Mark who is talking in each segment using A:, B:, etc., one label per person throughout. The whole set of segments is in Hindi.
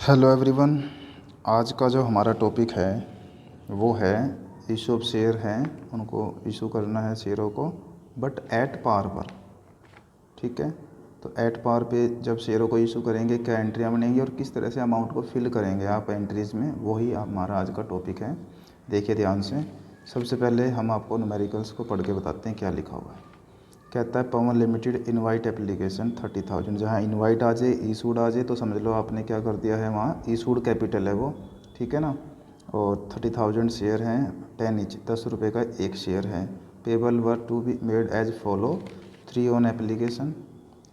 A: Hello everyone. आज का जो हमारा टॉपिक है वो है इशू ऑफ शेयर हैं, उनको इशू करना है शेयरों को, बट एट पार पर। ठीक है, तो एट पार पे जब शेयरों को इशू करेंगे क्या एंट्रियाँ बनेंगी और किस तरह से अमाउंट को फिल करेंगे आप एंट्रीज़ में, वही हमारा आज का टॉपिक है। देखिए ध्यान से। सबसे पहले हम आपको न्यूमेरिकल्स को पढ़ के बताते हैं क्या लिखा हुआ है। कहता है पवन लिमिटेड इनवाइट एप्लीकेशन 30,000। जहाँ इनवाइट आ जाए, ईशूड आ जाए, तो समझ लो आपने क्या कर दिया है, वहाँ ईशूड कैपिटल है वो। ठीक है ना। और 30,000 शेयर हैं, 10 ईच, 10 रुपये का एक शेयर है। Payable were to be made as follow: 3 on application,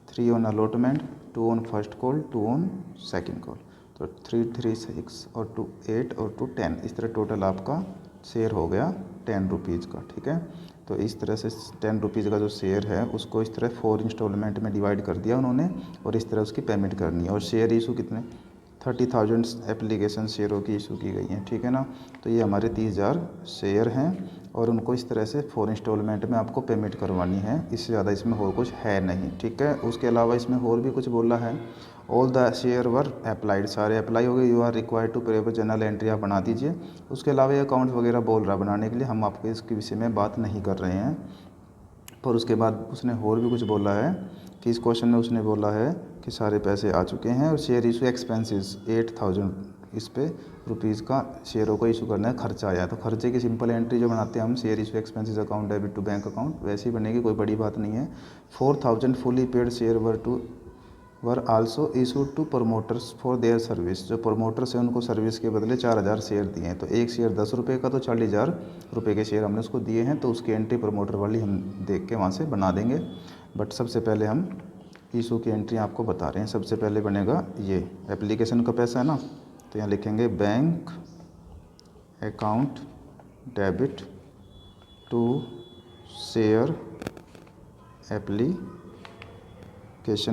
A: 3 on allotment, 2 on first call, 2 on second call. तो 3, 3, 6 और 2 8 और 2 10, इस तरह टोटल आपका शेयर हो गया 10 रुपीज़ का। ठीक है, तो इस तरह से 10 रुपीज़ का जो शेयर है उसको इस तरह 4 इंस्टॉलमेंट में डिवाइड कर दिया उन्होंने, और इस तरह उसकी पेमेंट करनी है। और शेयर इशू कितने, 30,000 एप्लीकेशन शेयरों की इशू की गई हैं। ठीक है ना। तो ये हमारे 30,000 शेयर हैं और उनको इस तरह से 4 इंस्टॉलमेंट में आपको पेमेंट करवानी है। इससे ज़्यादा इसमें और कुछ है नहीं। ठीक है, उसके अलावा इसमें और भी कुछ बोला है। All the share were applied, सारे अप्लाई हो गए। You are required to prepare general entry, आप बना दीजिए। उसके अलावा ये अकाउंट वगैरह बोल रहा है बनाने के लिए, हम आपको इसके विषय में बात नहीं कर रहे हैं। पर उसके बाद उसने और भी कुछ बोला है कि इस क्वेश्चन में उसने बोला है कि सारे पैसे आ चुके हैं और शेयर इशू एक्सपेंसेस 8,000 इस पे रुपीज़ का शेयरों को इशू करना है, खर्चा आया। तो खर्चे की सिंपल एंट्री जो बनाते हैं हम, share issue expenses account debit to bank account, वैसे ही बनेगी, कोई बड़ी बात नहीं है। 4,000 fully paid share were also issued to promoters for their service. जो प्रमोटर्स हैं उनको सर्विस के बदले 4,000 शेयर दिए हैं। तो एक शेयर 10 रुपये का, तो 40,000 रुपये के शेयर हमने उसको दिए हैं। तो उसकी एंट्री प्रमोटर वाली हम देख के वहाँ से बना देंगे। बट सबसे पहले हम इशू की एंट्री आपको बता रहे हैं। सबसे पहले बनेगा ये एप्लीकेशन का पैसा है ना, तो यहाँ लिखेंगे bank account debit to share application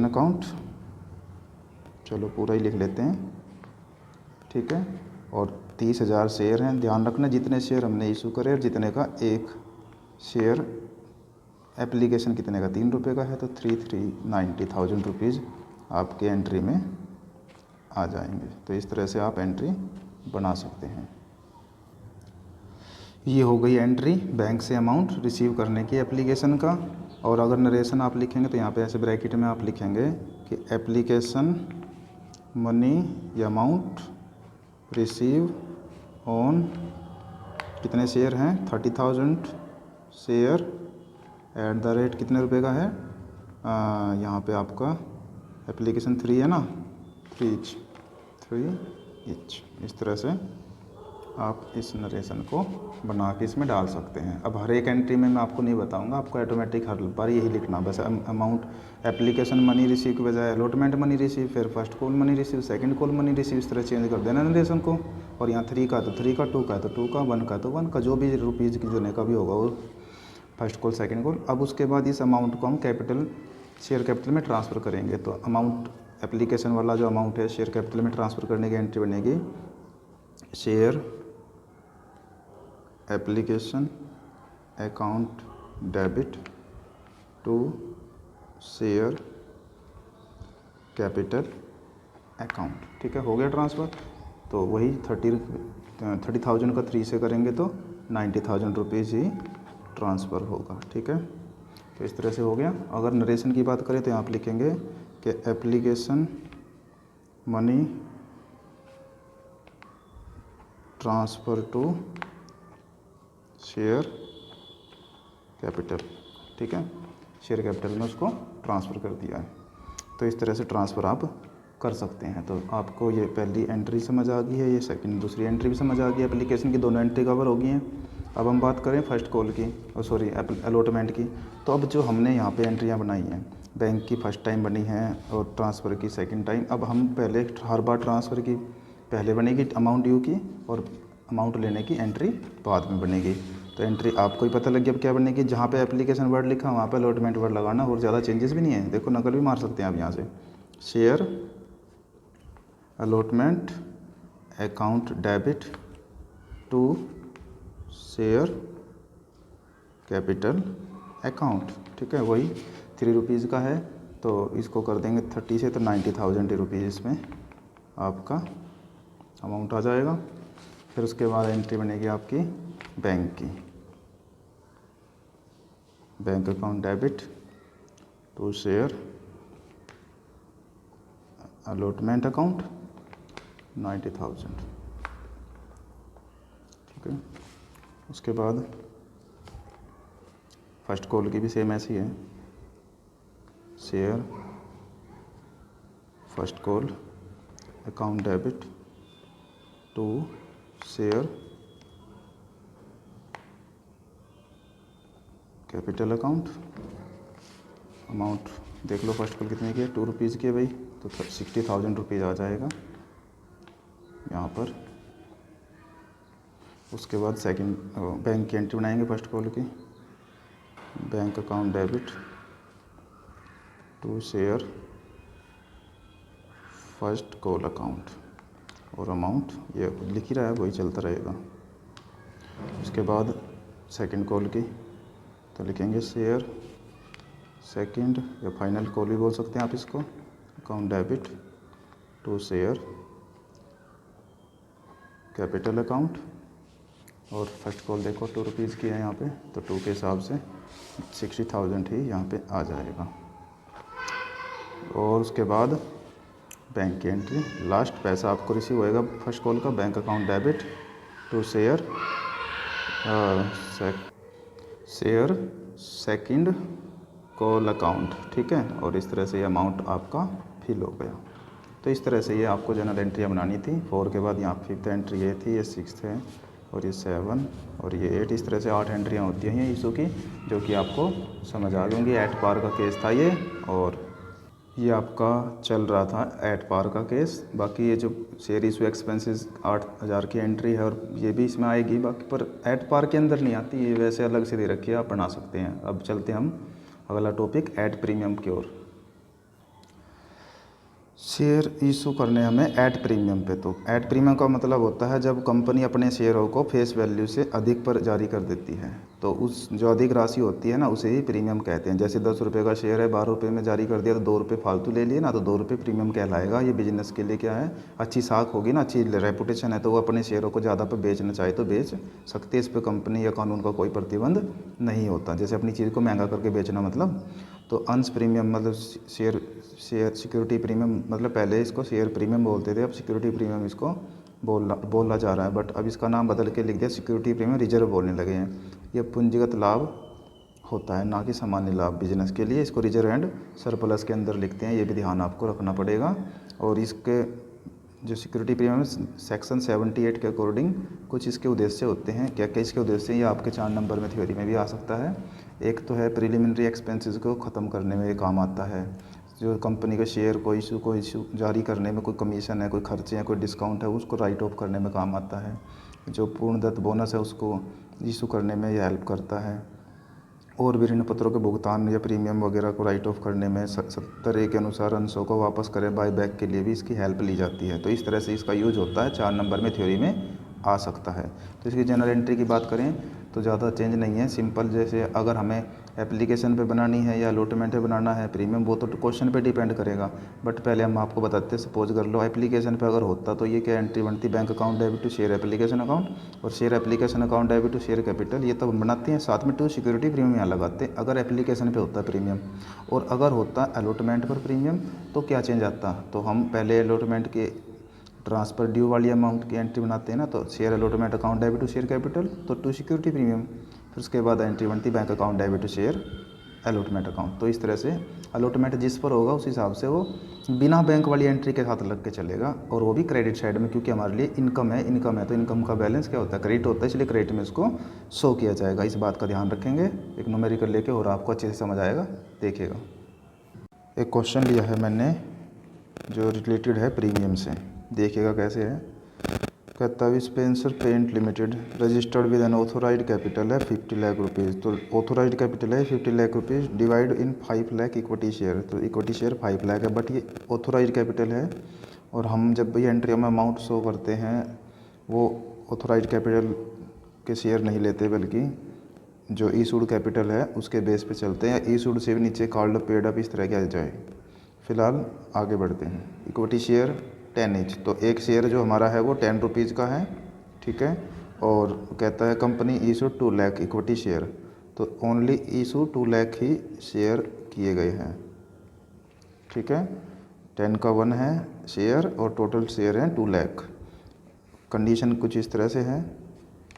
A: account. चलो पूरा ही लिख लेते हैं। ठीक है, और 30,000 शेयर हैं। ध्यान रखना जितने शेयर हमने इशू करे और जितने का एक शेयर एप्लीकेशन कितने का, 3 रुपये का है, तो 3,90,000 रुपीज़ आपके एंट्री में आ जाएंगे। तो इस तरह से आप एंट्री बना सकते हैं। ये हो गई एंट्री बैंक से अमाउंट रिसीव करने की एप्लीकेशन का। और अगर नरेशन आप लिखेंगे तो यहाँ पे ऐसे ब्रैकेट में आप लिखेंगे कि application money amount receive on, कितने शेयर हैं, 30,000 शेयर, एट द रेट कितने रुपए का है, यहाँ पे आपका एप्लीकेशन 3 है ना, 3 ईच। इस तरह से आप इस नरेशन को बना के इसमें डाल सकते हैं। अब हर एक एंट्री में मैं आपको नहीं बताऊंगा, आपको ऑटोमेटिक हर बार यही लिखना बस। अमाउंट एप्लीकेशन मनी रिसीव के बजाय अलॉटमेंट मनी रिसीव, फिर first call money receive, second call money receive, इस तरह चेंज कर देना नरेशन को। और यहाँ 3 का तो 3 का, 2 का तो 2 का, 1 का तो 1 का, जो भी रुपीज़ की देने का भी होगा वो फर्स्ट कॉल सेकंड कॉल। अब उसके बाद इस अमाउंट को हम कैपिटल, शेयर कैपिटल में ट्रांसफ़र करेंगे। तो अमाउंट एप्लीकेशन वाला जो अमाउंट है शेयर कैपिटल में ट्रांसफ़र करने की एंट्री बनेगी share application account debit to share capital account. ठीक है, हो गया ट्रांसफ़र। तो वही 30,000 का 3 से करेंगे तो 90,000 रुपीज़ ही ट्रांसफ़र होगा। ठीक है, तो इस तरह से हो गया। अगर नरेशन की बात करें तो यहाँ आप लिखेंगे कि application money transfer to share capital. ठीक है, शेयर कैपिटल में उसको ट्रांसफ़र कर दिया है। तो इस तरह से ट्रांसफ़र आप कर सकते हैं। तो आपको ये पहली एंट्री समझ आ गई है, ये सेकंड दूसरी एंट्री भी समझ आ गई। एप्लीकेशन की दोनों एंट्री कवर हो गई हैं। अब हम बात करें फर्स्ट कॉल की, और सॉरी अलॉटमेंट की। तो अब जो हमने यहाँ पे एंट्रियाँ बनाई हैं, बैंक की फ़र्स्ट टाइम बनी है और ट्रांसफ़र की सेकेंड टाइम। अब हम पहले हर बार ट्रांसफ़र की पहले बनेगी अमाउंट ड्यू की, और अमाउंट लेने की एंट्री बाद में बनेगी। तो एंट्री आपको ही पता लग गया अब क्या बनेगी। जहाँ पे एप्लीकेशन वर्ड लिखा वहाँ पे अलॉटमेंट वर्ड लगाना, और ज़्यादा चेंजेस भी नहीं है। देखो नकल भी मार सकते हैं आप यहाँ से। Share allotment account debit to share capital account. ठीक है, वही 3 रुपीज़ का है, तो इसको कर देंगे 30 से, तो 90,000 रुपीज़ इसमें आपका अमाउंट आ जाएगा। फिर उसके बाद एंट्री बनेगी आपकी बैंक की, bank account debit to share allotment account 90,000। ठीक है। उसके बाद फर्स्ट कॉल की भी सेम ऐसी है, share first call account debit to share capital account. Amount देख लो फर्स्ट कॉल कितने की है, 2 रुपीज़ की है भाई, तो 60,000 रुपीज़ आ जाएगा यहाँ पर। उसके बाद सेकंड बैंक की एंट्री बनाएंगे फर्स्ट कॉल की, bank account debit to share first call account, और अमाउंट ये लिख ही रहा है वही चलता रहेगा। उसके बाद सेकंड कॉल की तो लिखेंगे शेयर सेकंड या फाइनल कॉल भी बोल सकते हैं आप इसको, account debit to share capital account. और फर्स्ट कॉल देखो 2 रुपीज़ की है यहाँ पे, तो 2 के हिसाब से 60,000 ही यहाँ पे आ जाएगा। और उसके बाद बैंक की एंट्री, लास्ट पैसा आपको रिसीव होएगा फर्स्ट कॉल का, bank account debit to share second call account. ठीक है, और इस तरह से ये अमाउंट आपका फिल हो गया। तो इस तरह से ये आपको जनरल एंट्रियाँ बनानी थी। 4 के बाद यहाँ 5th एंट्री ये थी, ये 6th है, और ये 7 और ये 8। इस तरह से 8 एंट्रियाँ होती हैं इशू की, जो कि आपको समझ आ गई होंगी। एट पार का केस था ये, और ये आपका चल रहा था एट पार का केस। बाकी ये जो शेयर इशू एक्सपेंसेस 8,000 की एंट्री है, और ये भी इसमें आएगी बाकी, पर एट पार के अंदर नहीं आती, ये वैसे अलग से दे रखी है, आप बना सकते हैं। अब चलते हैं हम अगला टॉपिक एट प्रीमियम की ओर। शेयर इशू करने हमें ऐट प्रीमियम पे। तो ऐट प्रीमियम का मतलब होता है जब कंपनी अपने शेयरों को फेस वैल्यू से अधिक पर जारी कर देती है, तो उस जो अधिक राशि होती है ना, उसे ही प्रीमियम कहते हैं। जैसे 10 रुपये का शेयर है, 12 रुपये में जारी कर दिया, तो 2 रुपये फालतू ले लिए ना, तो 2 रुपये प्रीमियम कहलाएगा। ये बिजनेस के लिए क्या है, अच्छी साख होगी ना, अच्छी रेपुटेशन है, तो वो अपने शेयरों को ज़्यादा पर बेचना चाहे तो बेच सकते हैं। इस पर कंपनी या कानून का कोई प्रतिबंध नहीं होता। जैसे अपनी चीज़ को महंगा करके बेचना मतलब, तो अंश प्रीमियम मतलब शेयर सिक्योरिटी प्रीमियम, मतलब पहले इसको शेयर प्रीमियम बोलते थे, अब सिक्योरिटी प्रीमियम इसको बोला जा रहा है। बट अब इसका नाम बदल के लिख दिया सिक्योरिटी प्रीमियम रिजर्व बोलने लगे हैं। ये पूंजीगत लाभ होता है, ना कि सामान्य लाभ बिजनेस के लिए। इसको रिजर्व एंड सरप्लस के अंदर लिखते हैं, ये भी ध्यान आपको रखना पड़ेगा। और इसके जो सिक्योरिटी प्रीमियम सेक्शन 78 के अकॉर्डिंग कुछ इसके उद्देश्य होते हैं। क्या क्या इसके उद्देश्य, ये आपके 4 नंबर में थ्योरी में भी आ सकता है। एक तो है प्रिलिमिनरी एक्सपेंसेस को ख़त्म करने में ये काम आता है। जो कंपनी के शेयर को इशू जारी करने में कोई कमीशन है, कोई खर्चे हैं, कोई डिस्काउंट है, उसको राइट ऑफ करने में काम आता है। जो पूर्णदत्त बोनस है उसको इशू करने में ये हेल्प करता है। और भी ऋण पत्रों के भुगतान या प्रीमियम वगैरह को राइट ऑफ करने में 70A के अनुसार अंशों को वापस करें बाय बैक के लिए भी इसकी हेल्प ली जाती है। तो इस तरह से इसका यूज होता है, 4 नंबर में थ्योरी में आ सकता है। तो इसकी जनरल एंट्री की बात करें तो ज़्यादा चेंज नहीं है, सिंपल। जैसे अगर हमें एप्लीकेशन पे बनानी है या अलॉटमेंट पे बनाना है प्रीमियम, वो तो क्वेश्चन पे डिपेंड करेगा। बट पहले हम आपको बताते हैं, सपोज कर लो एप्लीकेशन पे अगर होता तो ये क्या एंट्री बनती, bank account debit to share application account, और share application account debit to share capital, ये तो बनाते हैं, साथ में टू सिक्योरिटी प्रीमियम यहाँ लगाते हैं अगर एप्लीकेशन पे होता है प्रीमियम। और अगर होता अलॉटमेंट पर प्रीमियम तो क्या चेंज आता, तो हम पहले अलॉटमेंट के ट्रांसफ़र ड्यू वाली अमाउंट की एंट्री बनाते हैं ना, तो share allotment account debit to share capital, तो टू सिक्योरिटी प्रीमियम। फिर उसके बाद एंट्री बनती bank account debit to share allotment account. तो इस तरह से अलॉटमेंट जिस पर होगा उस हिसाब से वो बिना बैंक वाली एंट्री के साथ लग के चलेगा, और वो भी क्रेडिट साइड में, क्योंकि हमारे लिए इनकम है तो इनकम का बैलेंस क्या होता है, क्रेडिट होता है, इसलिए क्रेडिट में इसको शो किया जाएगा। इस बात का ध्यान रखेंगे, एक न्यूमेरिकल लेके, और आपको अच्छे से समझ आएगा। देखिएगा, एक क्वेश्चन लिया है मैंने जो रिलेटेड है प्रीमियम से, देखिएगा कैसे है। कहता है Spencer paint limited registered with an authorised capital है 50 लाख रुपीज़। तो ऑथोराइज्ड कैपिटल है 50 lakh rupees, divide in 5 lakh equity share. तो इक्विटी शेयर 5 लाख है, बट ये ऑथोराइज्ड कैपिटल है, और हम जब भी एंट्री में अमाउंट शो करते हैं वो ऑथोराइज्ड कैपिटल के शेयर नहीं लेते, बल्कि जो इशूड कैपिटल है उसके बेस पे चलते हैं। इशूड से भी नीचे कॉल्ड पेड अप, इस तरह के आ जाए। फिलहाल आगे बढ़ते हैं। Equity share 10 each. तो एक शेयर जो हमारा है वो 10 रुपीज़ का है, ठीक है। और कहता है company issue 2 lakh equity share, तो ओनली इशू 2 लाख ही शेयर किए गए हैं, ठीक है। 10 का 1 है शेयर और टोटल शेयर हैं 2 लाख। कंडीशन कुछ इस तरह से है,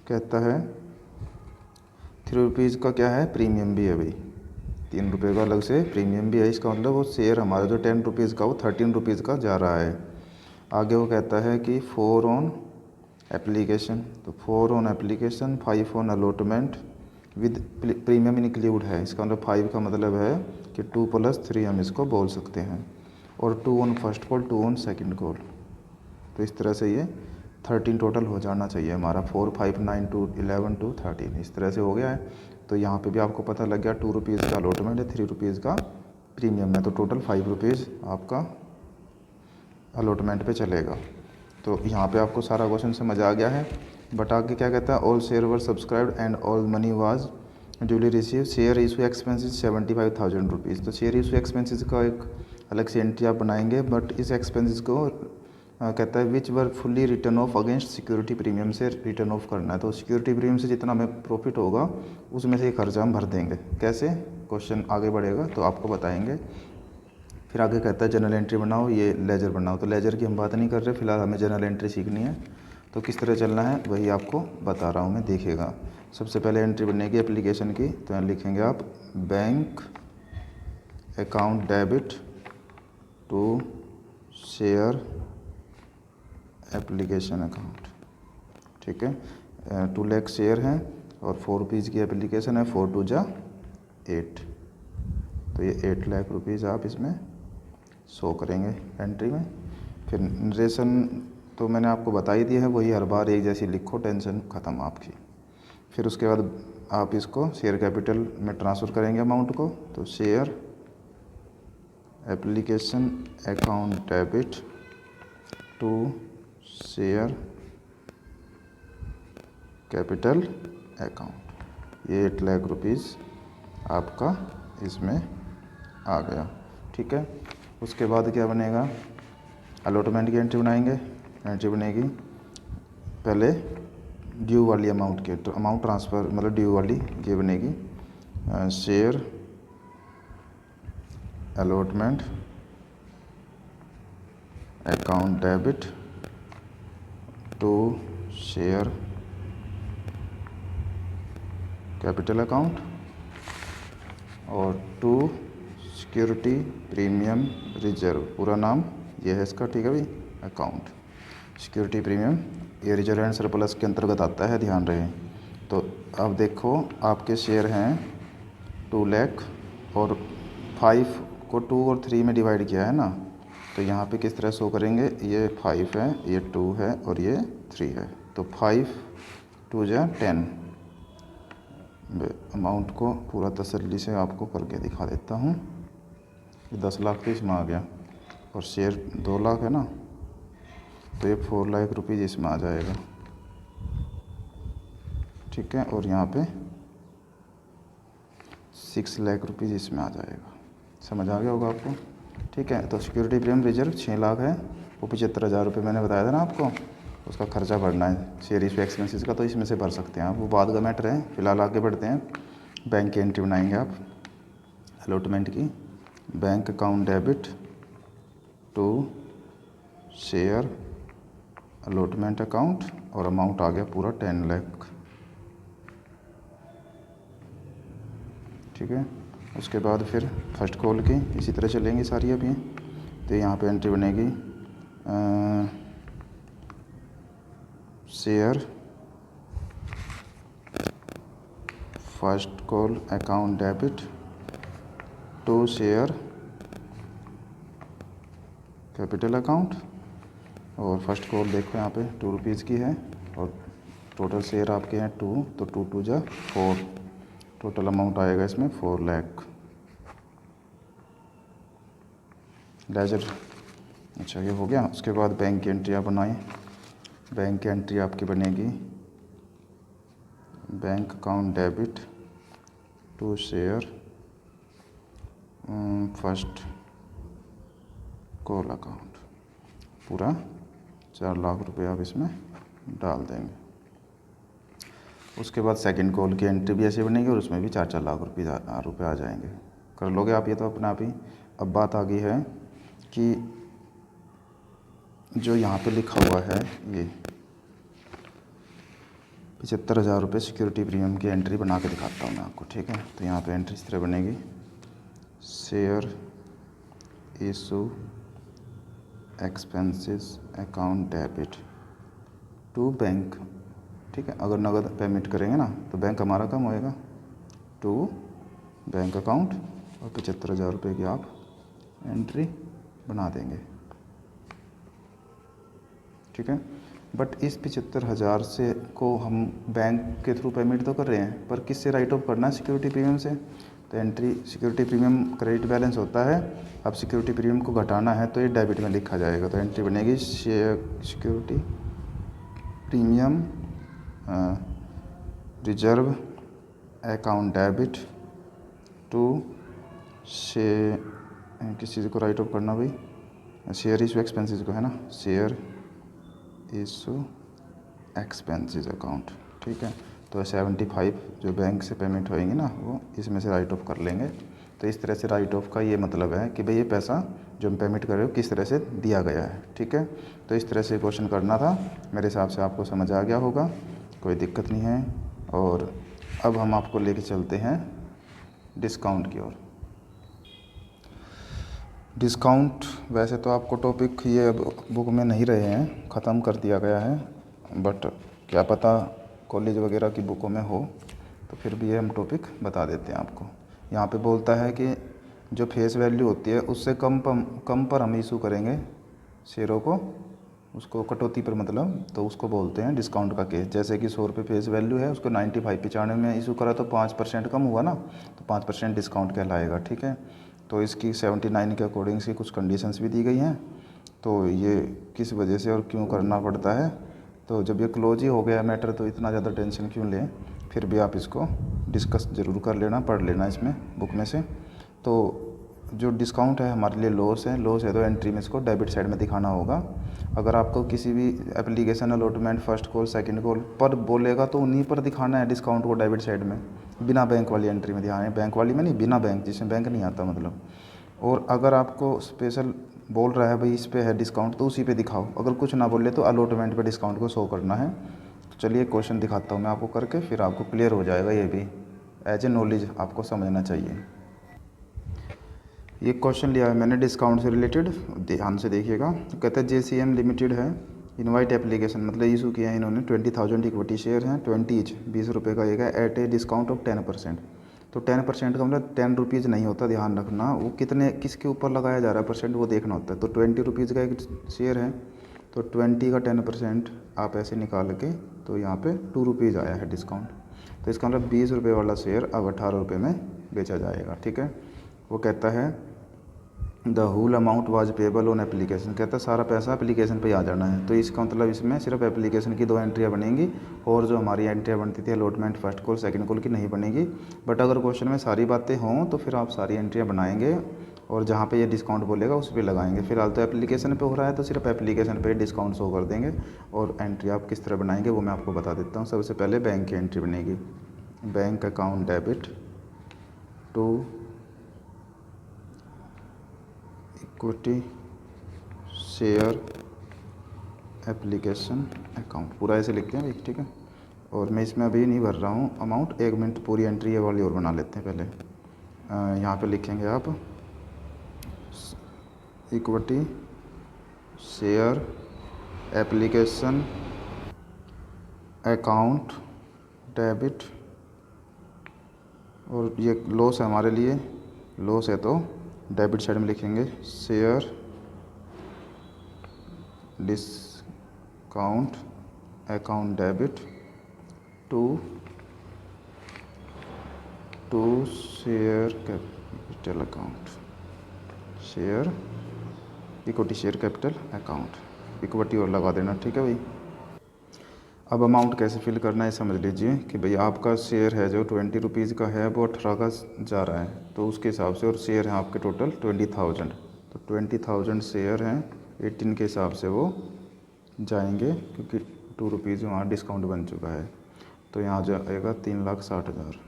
A: कहता है 3 रुपीज़ का क्या है प्रीमियम भी है भाई, 3 रुपये का अलग से प्रीमियम भी है। इसका मतलब वो शेयर हमारा जो 10 रुपीज़ का वो 13 रुपीज़ का जा रहा है। आगे वो कहता है कि 4 ऑन एप्लीकेशन, तो 4 on application, 5 on allotment with premium include है। इसका मतलब 5 का मतलब है कि 2 + 3 हम इसको बोल सकते हैं, और 2 on first call, 2 on second call. तो इस तरह से ये 13 टोटल हो जाना चाहिए हमारा, 4, 5, 9 2 11 2 13 इस तरह से हो गया है। तो यहाँ पे भी आपको पता लग गया 2 रुपीज़ का अलॉटमेंट है, 3 रुपीज़ का प्रीमियम है, तो टोटल 5 रुपीज़ आपका अलॉटमेंट पे चलेगा। तो यहाँ पे आपको सारा क्वेश्चन समझ आ गया है। बट आगे क्या कहता है, all share were subscribed and all money was duly receive, share issue expenses 75,000 rupees. तो शेयर इशू एक्सपेंसेस का एक अलग से एंट्री आप बनाएंगे, बट इस एक्सपेंसेस को कहता है which were fully written off against security premium से रिटर्न ऑफ करना है। तो सिक्योरिटी प्रीमियम से जितना हमें प्रॉफिट होगा उसमें से ये खर्चा हम भर देंगे। कैसे, क्वेश्चन आगे बढ़ेगा तो आपको बताएंगे। फिर आगे कहता है जनरल एंट्री बनाओ, ये लेजर बनाओ। तो लेजर की हम बात नहीं कर रहे, फिलहाल हमें जनरल एंट्री सीखनी है। तो किस तरह चलना है वही आपको बता रहा हूँ मैं, देखिएगा। सबसे पहले एंट्री बनेगी एप्लीकेशन की, तो यहाँ लिखेंगे आप bank account debit to share application account, ठीक है। 2 लाख शेयर हैं और 4 रुपीज़ की एप्लीकेशन है, 4 2 जा 8, तो ये 8 लाख रुपीज़ आप इसमें शो करेंगे एंट्री में। फिर नरेशन तो मैंने आपको बता ही दिया है, वही हर बार एक जैसी लिखो, टेंशन ख़त्म आपकी। फिर उसके बाद आप इसको शेयर कैपिटल में ट्रांसफ़र करेंगे अमाउंट को, तो share application account debit to share capital account, ये 8 लाख रुपीज़ आपका इसमें आ गया, ठीक है। उसके बाद क्या बनेगा, अलॉटमेंट की एंट्री बनाएंगे। एंट्री बनेगी पहले ड्यू वाली अमाउंट के, तो अमाउंट ट्रांसफ़र मतलब ड्यू वाली ये बनेगी, share allotment account debit to share capital account और टू सिक्योरिटी प्रीमियम रिजर्व, पूरा नाम ये है इसका, ठीक है भाई। अकाउंट सिक्योरिटी प्रीमियम, ये रिजर्व एंड सरप्लस के अंतर्गत आता है, ध्यान रहे। तो अब देखो आपके शेयर हैं 2 लाख और 5 को 2 और 3 में डिवाइड किया है ना, तो यहाँ पे किस तरह शो करेंगे, ये 5 है, ये 2 है और ये 3 है। तो 5 2 जा 10, अमाउंट को पूरा तसल्ली से आपको करके दिखा देता हूँ। 10 लाख तो इसमें आ गया और शेयर 2 लाख है ना, तो ये 4 लाख रुपीज़ इसमें आ जाएगा, ठीक है। और यहाँ पे 6 लाख रुपीज़ इसमें आ जाएगा, समझ आ गया होगा आपको, ठीक है। तो सिक्योरिटी प्रीमियम रिजर्व 6 लाख है, वो 75,000 रुपये मैंने बताया था ना आपको, उसका खर्चा भरना है शेयर इशू एक्सपेंसेस का, तो इसमें से भर सकते हैं आप, वो बाद का मैटर है। फिलहाल आगे बढ़ते हैं, बैंक की एंट्री बनाएंगे आप अलॉटमेंट की, bank account debit to share allotment account और अमाउंट आ गया पूरा 10 लाख, ठीक है। उसके बाद फिर फर्स्ट कॉल की इसी तरह चलेंगी सारी अभी। तो यहाँ पे एंट्री बनेगी share first call account debit to share capital account, और फर्स्ट कॉल देखो यहाँ पे 2 रुपीज़ की है और टोटल शेयर आपके हैं 2, तो 2 2 जा 4, टोटल अमाउंट आएगा इसमें 4 लाख। लेजर, अच्छा ये हो गया। उसके बाद बैंक की एंट्री आप बनाएं। बैंक की एंट्री आपकी बनेगी bank account debit to share first call account, पूरा 4 लाख रुपए आप इसमें डाल देंगे। उसके बाद सेकंड कॉल की एंट्री भी ऐसे बनेगी और उसमें भी 4-4 लाख रुपए आ जाएंगे। कर लोगे आप ये तो अपने आप ही। अब बात आ गई है कि जो यहाँ पे लिखा हुआ है ये 75,000 रुपये सिक्योरिटी प्रीमियम की एंट्री बना के दिखाता हूँ मैं आपको, ठीक है। तो यहाँ पे एंट्री इस तरह बनेगी, share issue expenses account debit to bank, ठीक है। अगर नगद पेमेंट करेंगे ना तो बैंक हमारा कम होएगा, टू बैंक अकाउंट, और 75,000 रुपये की आप एंट्री बना देंगे, ठीक है। बट इस 75,000 से को हम बैंक के थ्रू पेमेंट तो कर रहे हैं, पर किससे राइट ऑफ करना है? सिक्योरिटी प्रीमियम से। तो entry security premium credit balance होता है, अब सिक्योरिटी प्रीमियम को घटाना है तो ये डेबिट में लिखा जाएगा। तो एंट्री बनेगी security premium reserve account debit to किस चीज़ को राइट ऑफ करना भाई? शेयर इशू एक्सपेंसेस को है ना, शेयर इशू एक्सपेंसेस अकाउंट, ठीक है। तो 75 जो बैंक से पेमेंट होएंगी ना वो इसमें से राइट ऑफ कर लेंगे। तो इस तरह से राइट ऑफ का ये मतलब है कि भाई ये पैसा जो हम पेमेंट कर रहे हो किस तरह से दिया गया है, ठीक है। तो इस तरह से क्वेश्चन करना था, मेरे हिसाब से आपको समझ आ गया होगा, कोई दिक्कत नहीं है। और अब हम आपको लेके चलते हैं डिस्काउंट की ओर। डिस्काउंट वैसे तो आपको टॉपिक ये अब बुक में नहीं रहे हैं, ख़त्म कर दिया गया है, बट क्या पता कॉलेज वगैरह की बुकों में हो, तो फिर भी ये हम टॉपिक बता देते हैं आपको। यहाँ पे बोलता है कि जो फेस वैल्यू होती है उससे कम पर हम इशू करेंगे शेयरों को, उसको कटौती पर मतलब, तो उसको बोलते हैं डिस्काउंट का केस। जैसे कि 100 रुपये फेस वैल्यू है, उसको 95 में इशू करा तो 5% कम हुआ ना, तो 5% डिस्काउंट कहलाएगा, ठीक है। तो इसकी 79 के अकॉर्डिंग इसकी कुछ कंडीशंस भी दी गई हैं। तो ये किस वजह से और क्यों करना पड़ता है, तो जब ये क्लोज ही हो गया मैटर तो इतना ज़्यादा टेंशन क्यों लें, फिर भी आप इसको डिस्कस ज़रूर कर लेना, पढ़ लेना इसमें बुक में से। तो जो डिस्काउंट है हमारे लिए लॉस है तो एंट्री में इसको डेबिट साइड में दिखाना होगा। अगर आपको किसी भी application allotment first call second call पर बोलेगा तो उन्हीं पर दिखाना है डिस्काउंट को डेबिट साइड में, बिना बैंक वाली एंट्री में दिखाना है, बैंक वाली में नहीं, बिना बैंक, जिसमें बैंक नहीं आता मतलब। और अगर आपको स्पेशल बोल रहा है भाई इस पे है डिस्काउंट तो उसी पे दिखाओ, अगर कुछ ना बोले तो अलॉटमेंट पे डिस्काउंट को शो करना है। तो चलिए क्वेश्चन दिखाता हूँ मैं आपको करके, फिर आपको क्लियर हो जाएगा, ये भी एज ए नॉलेज आपको समझना चाहिए। ये क्वेश्चन लिया है मैंने डिस्काउंट से रिलेटेड, ध्यान से देखिएगा। कहता है JCM लिमिटेड है, इनवाइट एप्लीकेशन मतलब इशू किया है इन्होंने, 20,000 इक्विटी शेयर हैं, 20 ईच, 20 रुपये का एक है, एट ए डिस्काउंट ऑफ 10%। तो 10% का मतलब 10 रुपीज़ नहीं होता, ध्यान रखना, वो कितने किसके ऊपर लगाया जा रहा है परसेंट वो देखना होता है। तो 20 रुपीज़ का एक शेयर है, तो 20 का 10% आप ऐसे निकाल के, तो यहाँ पे 2 रुपीज़ आया है डिस्काउंट। तो इसका मतलब 20 रुपये वाला शेयर अब 18 रुपये में बेचा जाएगा, ठीक है। वो कहता है the whole amount was payable on application, कहता है सारा पैसा एप्लीकेशन पे आ जाना है। तो इसका मतलब इसमें सिर्फ एप्लीकेशन की 2 एंट्रियाँ बनेंगी, और जो हमारी एंट्रियाँ बनती थी allotment first call second call की नहीं बनेगी। बट अगर क्वेश्चन में सारी बातें हों तो फिर आप सारी एंट्रियाँ बनाएंगे और जहाँ पे ये डिस्काउंट बोलेगा उस पर लगाएंगे। फिलहाल तो एप्लीकेशन पे हो रहा है तो सिर्फ एप्लीकेशन पे डिस्काउंट शो कर देंगे। और एंट्री आप किस तरह बनाएंगे वो मैं आपको बता देता हूँ। सबसे पहले बैंक की एंट्री बनेगी, bank account debit to equity share application account, पूरा ऐसे लिखते हैं भाई, ठीक है। और मैं इसमें अभी नहीं भर रहा हूँ अमाउंट, 1 मिनट पूरी एंट्री ये वाली और बना लेते हैं पहले। यहाँ पे लिखेंगे आप equity share application account debit, और ये लॉस है हमारे लिए, लॉस है तो डेबिट साइड में लिखेंगे share discount account debit to share capital account, share equity share capital account, equity और लगा देना, ठीक है भाई। अब अमाउंट कैसे फिल करना है समझ लीजिए कि भाई आपका शेयर है जो 20 रुपीज़ का है वो 18 का जा रहा है, तो उसके हिसाब से, और शेयर है आपके टोटल 20,000, तो 20,000 शेयर हैं 18 के हिसाब से वो जाएंगे, क्योंकि 2 रुपीज़ वहाँ डिस्काउंट बन चुका है। तो यहाँ जाएगा 3,60,000।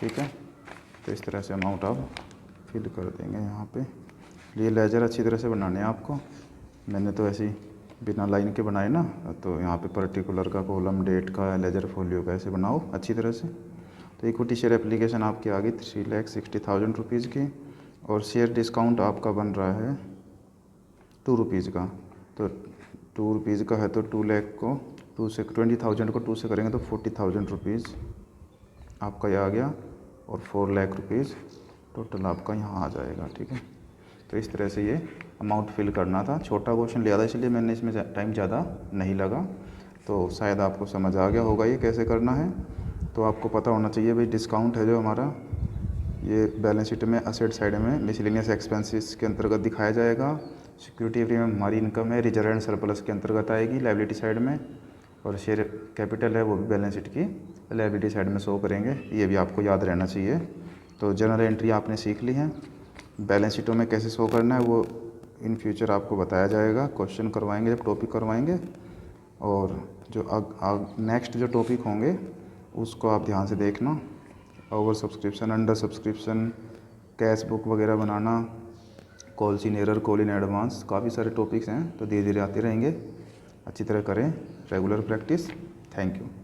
A: ठीक है, तो इस तरह से अमाउंट आप फिल कर देंगे यहाँ पे। ये लेजर अच्छी तरह से बनाने हैं आपको। मैंने तो ऐसे ही बिना लाइन के बनाए ना, तो यहाँ पे पर्टिकुलर का कॉलम, डेट का, लेजर फोलियो का ऐसे बनाओ अच्छी तरह से। तो इक्विटी शेयर एप्लीकेशन आपकी आ गई 3,60,000 रुपीज़ की, और शेयर डिस्काउंट आपका बन रहा है 2 रुपीज़ का। तो 2 रुपीज़ का है तो 2 लाख को 2 से 20,000 को 2 से करेंगे तो 40,000 रुपीज़ आपका ये आ गया, और 4 लाख रुपीज़ टोटल आपका यहाँ आ जाएगा। ठीक है, तो इस तरह से ये अमाउंट फिल करना था। छोटा क्वेश्चन लिया था इसलिए मैंने इसमें टाइम ज़्यादा नहीं लगा, तो शायद आपको समझ आ गया होगा ये कैसे करना है। तो आपको पता होना चाहिए भाई, डिस्काउंट है जो हमारा, ये बैलेंस शीट में असेट साइड में मिसलेनियस एक्सपेंसेस के अंतर्गत दिखाया जाएगा। सिक्योरिटी प्रीमियम हमारी इनकम है, रिजर्व एंड सरप्लस के अंतर्गत आएगी लायबिलिटी साइड में, और शेयर कैपिटल है वो भी बैलेंस शीट की लायबिलिटी साइड में शो करेंगे। ये भी आपको याद रहना चाहिए। तो जनरल एंट्री आपने सीख ली है, बैलेंस शीटों में कैसे शो करना है वो इन फ्यूचर आपको बताया जाएगा, क्वेश्चन करवाएंगे जब टॉपिक करवाएंगे। और जो नेक्स्ट जो टॉपिक होंगे उसको आप ध्यान से देखना। Over subscription, under subscription, cash book वगैरह बनाना, calls in arrear, call in advance, काफ़ी सारे टॉपिक्स हैं, तो धीरे धीरे आते रहेंगे। अच्छी तरह करें रेगुलर प्रैक्टिस। Thank you.